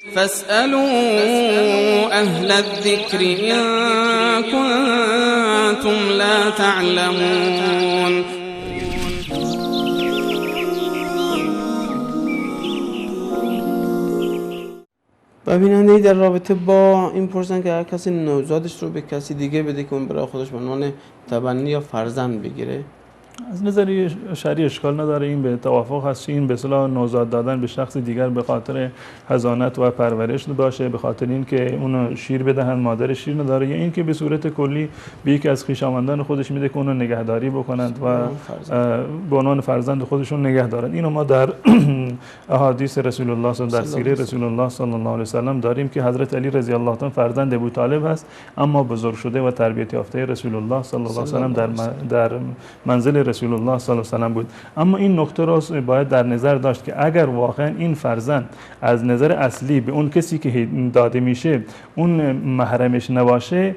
فاسألوا أهل الذكر إن كنتم لا تعلمون. ببیننده در رابطه با این پرسن که هر کسی نوزادش رو به کسی دیگه بده که اون برای خودش به عنوان تبنی یا فرزند بگیره. از نظر شرعی اشکال نداره، این به توافق هست. این به اصطلاح نوزاد دادن به شخص دیگر به خاطر حضانت و پرورش باشه، به خاطر اینکه اونو شیر بدهن مادر شیر نداره، یا اینکه به صورت کلی به یکی از خویشاوندان خودش میده که اونو نگهداری بکنند و به عنوان فرزند خودشون نگه دارند. اینو ما در احادیث رسول الله صلی الله علیه و سیره رسول الله صلی الله علیه و سلم داریم که حضرت علی رضی الله عنه فرزند ابو طالب هست، اما بزرگ شده و تربیت یافته رسول الله صلی الله علیه و سلم در منزل رسول الله صلی الله علیه و سلم بود. اما این نکته را باید در نظر داشت که اگر واقعا این فرزند از نظر اصلی به اون کسی که داده میشه اون محرمش نباشه،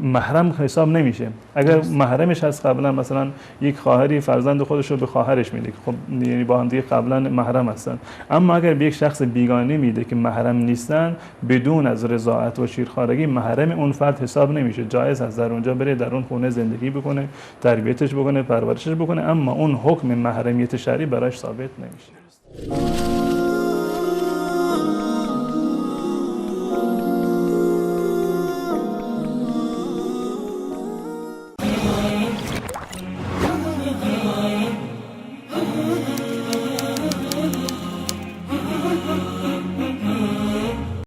محرم حساب نمیشه. اگر محرمش هست قبلا، مثلا یک خواهری فرزند خودش رو به خواهرش میده، خب یعنی با هم دیگه قبلا محرم هستن. اما اگر به یک شخص بیگانه میده که محرم نیستن، بدون از رضایت و شیرخوارگی محرم اون فرد حساب نمیشه. جایز هست در اونجا بره، در اون خونه زندگی بکنه، تربیتش بکنه، پرورشش بکنه، اما اون حکم محرمیت شرعی براش ثابت نمیشه.